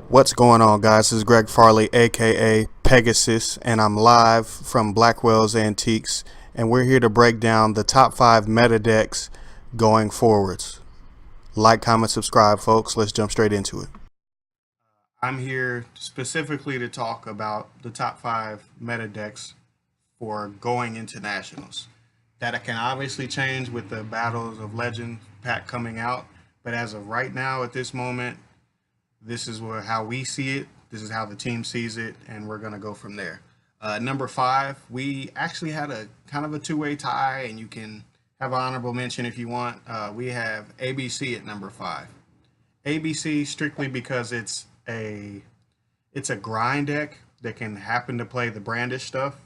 What's going on, guys? This is Greg Farley, aka Pegasus, and I'm live from Blackwell's Antiques, and we're here to break down the top 5 meta decks going forwards. Like, comment, subscribe, folks. Let's jump straight into it. I'm here specifically to talk about the top 5 meta decks for going into nationals. That can obviously change with the Battles of Legend pack coming out, but as of right now, at this moment, this is how we see it. This is how the team sees it, and we're gonna go from there. Number 5, we actually had a kind of a two-way tie, and you can have an honorable mention if you want. We have ABC at number 5. ABC strictly because it's a grind deck that can happen to play the brandish stuff,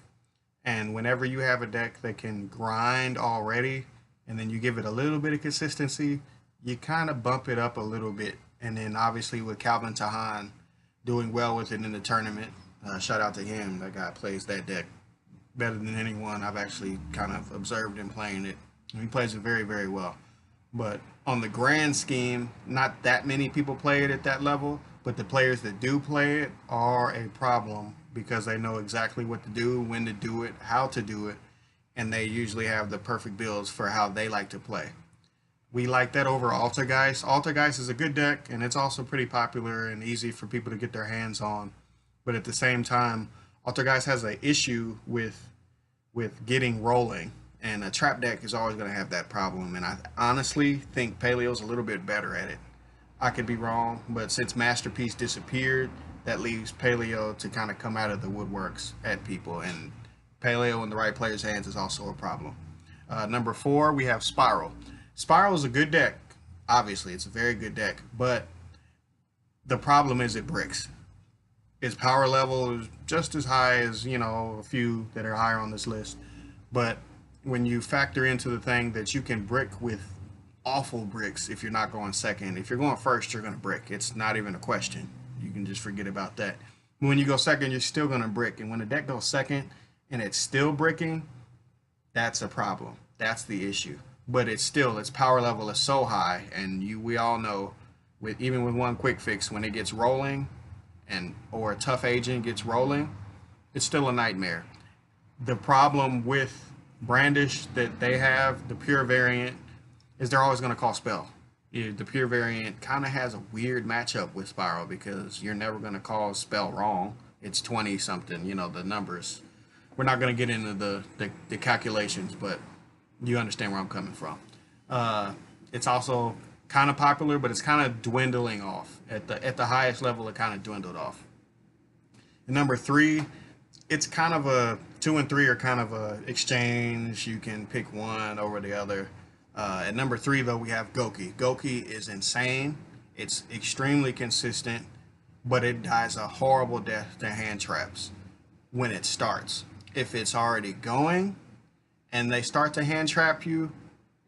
and whenever you have a deck that can grind already, and then you give it a little bit of consistency, you kind of bump it up a little bit. And then obviously with Calvin Tahan doing well with it in the tournament, shout out to him. That guy plays that deck better than anyone I've actually kind of observed him playing it. He plays it very, very well. But on the grand scheme, not that many people play it at that level, but the players that do play it are a problem because they know exactly what to do, when to do it, how to do it, and they usually have the perfect builds for how they like to play. We like that over Altergeist. Altergeist is a good deck, and it's also pretty popular and easy for people to get their hands on. But at the same time, Altergeist has an issue with getting rolling, and a trap deck is always going to have that problem. And I honestly think Paleo's a little bit better at it. I could be wrong, but since Masterpiece disappeared, that leaves Paleo to kind of come out of the woodworks at people, and Paleo in the right player's hands is also a problem. Number 4, we have Spiral. Spiral is a good deck. Obviously, it's a very good deck, but the problem is it bricks. Its power level is just as high as, a few that are higher on this list. But when you factor into the thing that you can brick with awful bricks if you're not going second. If you're going first, you're going to brick. It's not even a question. You can just forget about that. When you go second, you're still going to brick. And when the deck goes second and it's still bricking, that's a problem. That's the issue. But it's still, its power level is so high, and we all know, even with one quick fix, when it gets rolling, or a tough agent gets rolling, it's still a nightmare. The problem with Brandish that they have, the pure variant, is they're always going to call spell. The pure variant kind of has a weird matchup with Spiral because you're never going to call spell wrong. It's 20 something, the numbers. We're not going to get into the calculations, but you understand where I'm coming from. It's also kind of popular, but it's kind of dwindling off. At the highest level, it kind of dwindled off. And number 3, it's kind of a 2 and 3 are kind of a exchange. You can pick one over the other. At number 3, though, we have Goki. Goki is insane. It's extremely consistent, but it dies a horrible death to hand traps when it starts. If it's already going and they start to hand trap you,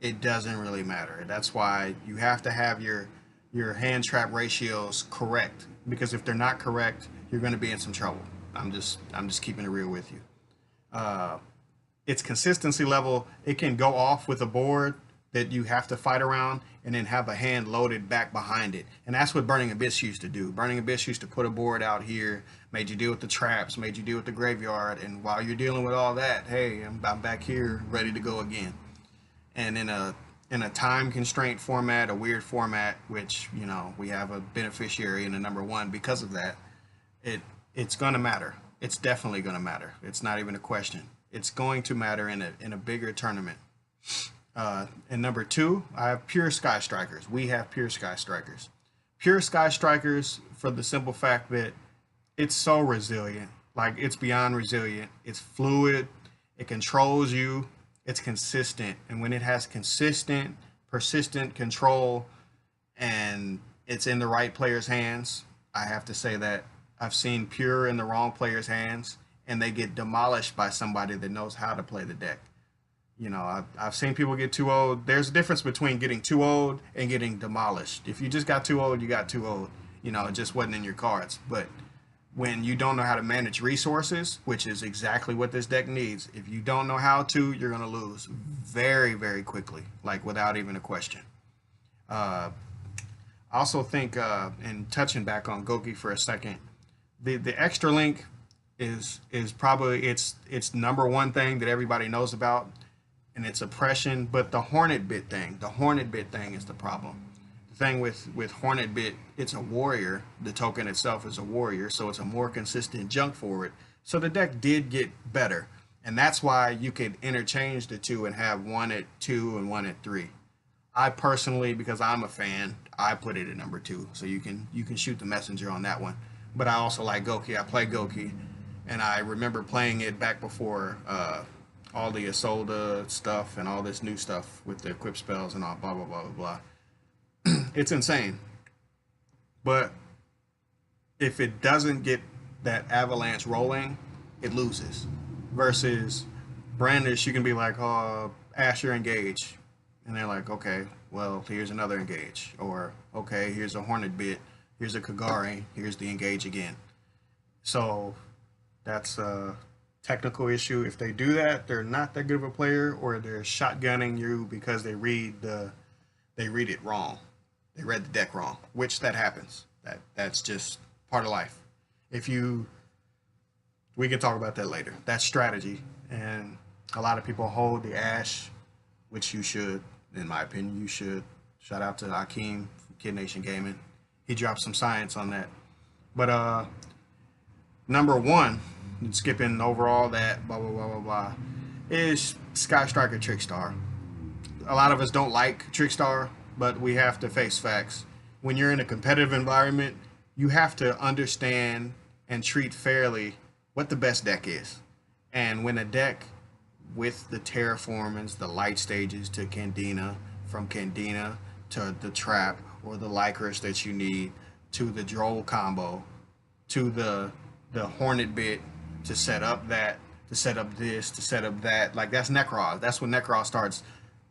it doesn't really matter. That's why you have to have your hand trap ratios correct, because if they're not correct, you're going to be in some trouble. I'm just keeping it real with you. Its consistency level, it can go off with a board that you have to fight around and then have a hand loaded back behind it. And that's what Burning Abyss used to do. Burning Abyss used to put a board out here, made you deal with the traps, made you deal with the graveyard, and while you're dealing with all that, hey, I'm back here ready to go again. And in a time constraint format, a weird format, which we have a beneficiary in the number 1 because of that, it's gonna matter. It's definitely gonna matter. It's not even a question. It's going to matter in a bigger tournament. And number 2, I have Pure Sky Strikers. We have Pure Sky Strikers. Pure Sky Strikers for the simple fact that it's so resilient. Like, it's beyond resilient. It's fluid. It controls you. It's consistent. And when it has consistent, persistent control and it's in the right player's hands, I have to say that I've seen Pure in the wrong player's hands and they get demolished by somebody that knows how to play the deck. I've seen people get too old. There's a difference between getting too old and getting demolished. If you just got too old, you got too old. It just wasn't in your cards. But when you don't know how to manage resources, which is exactly what this deck needs, if you don't know how to, you're going to lose very, very quickly, like without even a question. I also think, and touching back on Goki for a second, the extra link is probably it's number one thing that everybody knows about, and it's oppression. But the Hornet bit thing is the problem. The thing with Hornet bit, it's a warrior. The token itself is a warrior, so it's a more consistent junk forward. So the deck did get better, and that's why you could interchange the two and have one at 2 and one at 3. I personally, because I'm a fan, I put it at number 2, so you can shoot the messenger on that one. But I also like Goki. I play Goki, and I remember playing it back before all the Isolde stuff and all this new stuff with the equip spells and all blah blah blah blah blah. It's insane. But if it doesn't get that avalanche rolling, it loses. Versus Brandish, you can be like, oh, Asher engage. And they're like, okay, well, here's another engage. Or, okay, here's a Hornet bit. Here's a Kagari. Here's the engage again. So that's a technical issue. If they do that, they're not that good of a player, or they're shotgunning you because they read it wrong. They read the deck wrong, which that happens. That's just part of life. If you, we can talk about that later. That's strategy, and a lot of people hold the Ash, which you should, in my opinion, you should. Shout out to Akeem from Kid Nation Gaming. He dropped some science on that. But number one, skipping over all that, blah blah blah blah blah, is Sky Striker Trickstar. A lot of us don't like Trickstar, but we have to face facts. When you're in a competitive environment, you have to understand and treat fairly what the best deck is. And when a deck with the terraformings, the light stages to Candina, from Candina to the trap or the Lycris that you need, to the Droll combo, to the Hornet bit to set up that, to set up this, to set up that. Like, that's Necros. That's when Necros starts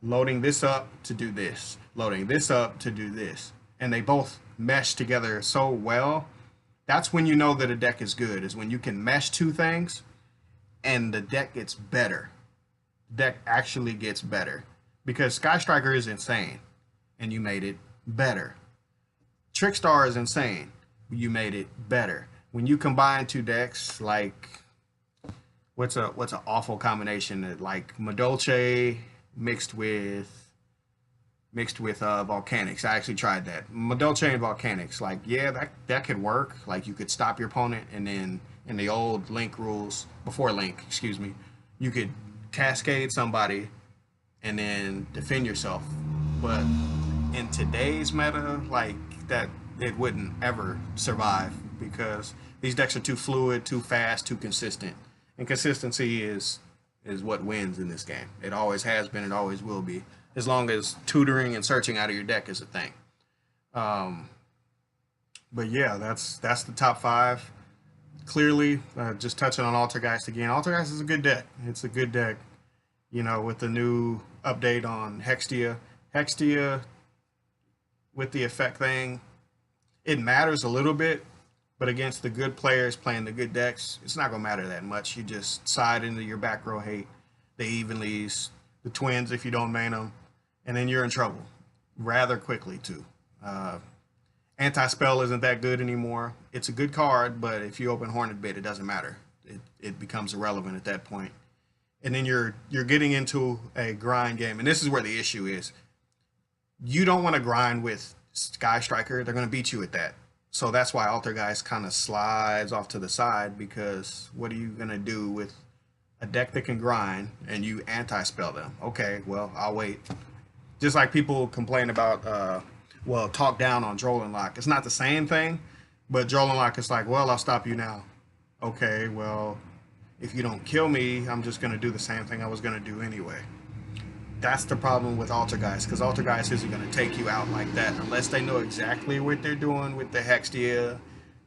loading this up to do this, loading this up to do this. And they both mesh together so well. That's when you know that a deck is good, is when you can mesh two things and the deck gets better. The deck actually gets better. Because Sky Striker is insane, and you made it better. Trickstar is insane, you made it better. When you combine two decks, like, what's an awful combination? Like Madolche mixed with Volcanics. I actually tried that. Madolche and Volcanics. Like, yeah, that could work. Like, you could stop your opponent, and then in the old Link rules, before Link, excuse me, you could cascade somebody and then defend yourself. But in today's meta, like, that, it wouldn't ever survive because these decks are too fluid, too fast, too consistent. And consistency is what wins in this game. It always has been, it always will be, as long as tutoring and searching out of your deck is a thing. But yeah, that's the top 5. Clearly, just touching on Altergeist again. Altergeist is a good deck. It's a good deck. You know, with the new update on Hextia. Hextia, with the effect thing, it matters a little bit, but against the good players playing the good decks, it's not going to matter that much. You just side into your back row hate, the Evenlies, the Twins if you don't main them, and then you're in trouble rather quickly too. Anti-Spell isn't that good anymore. It's a good card, but if you open Hornet Bit, it doesn't matter. It becomes irrelevant at that point. And then you're getting into a grind game, and this is where the issue is. You don't want to grind with Sky Striker. They're going to beat you at that. So that's why Altergeist kind of slides off to the side, because what are you going to do with a deck that can grind and you anti-spell them? Okay, well, I'll wait. Just like people complain about, well, talk down on Droll and Lock. It's not the same thing, but Droll and Lock is like, well, I'll stop you now. Okay, well, if you don't kill me, I'm just going to do the same thing I was going to do anyway. That's the problem with Altergeist, because Altergeist isn't going to take you out like that unless they know exactly what they're doing with the Hextia,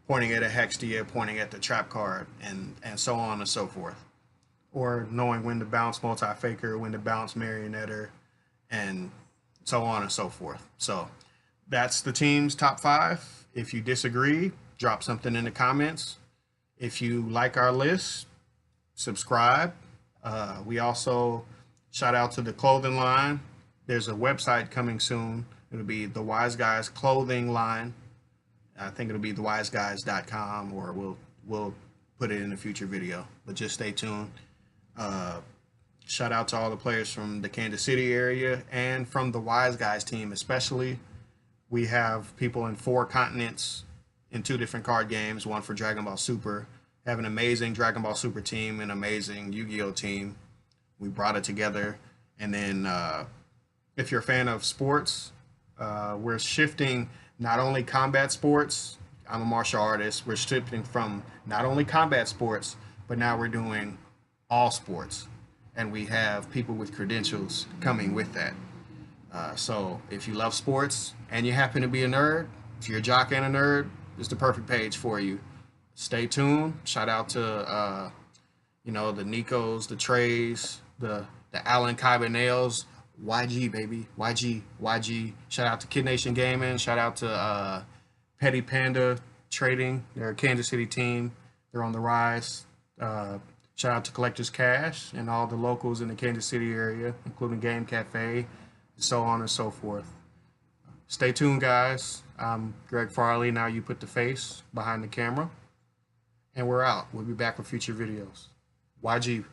pointing at a Hextia, pointing at the trap card, and so on and so forth. Or knowing when to bounce Multi-Faker, when to bounce Marionetter, and so on and so forth. So that's the team's top 5. If you disagree, drop something in the comments. If you like our list, subscribe. We also shout out to the clothing line. There's a website coming soon, It'll be the Wiseguys clothing line. I think it'll be thewiseguys.com, or we'll put it in a future video. But just stay tuned. Shout out to all the players from the Kansas City area and from the Wiseguys team especially. We have people in 4 continents in 2 different card games, one for Dragon Ball Super. Have an amazing Dragon Ball Super team, an amazing Yu-Gi-Oh team. We brought it together. And then if you're a fan of sports, we're shifting not only combat sports. I'm a martial artist. We're shifting from not only combat sports, but now we're doing all sports. And we have people with credentials coming with that. So if you love sports and you happen to be a nerd, if you're a jock and a nerd, it's the perfect page for you. Stay tuned. Shout out to the Nikos, the Treys, the Allen Nails, YG baby, YG. Shout out to Kid Nation Gaming. Shout out to Petty Panda Trading. They're a Kansas City team. They're on the rise. Shout out to Collector's Cash and all the locals in the Kansas City area, including Game Cafe, so on and so forth. Stay tuned, guys. I'm Greg Farley. Now you put the face behind the camera. And we're out. We'll be back with future videos. YG.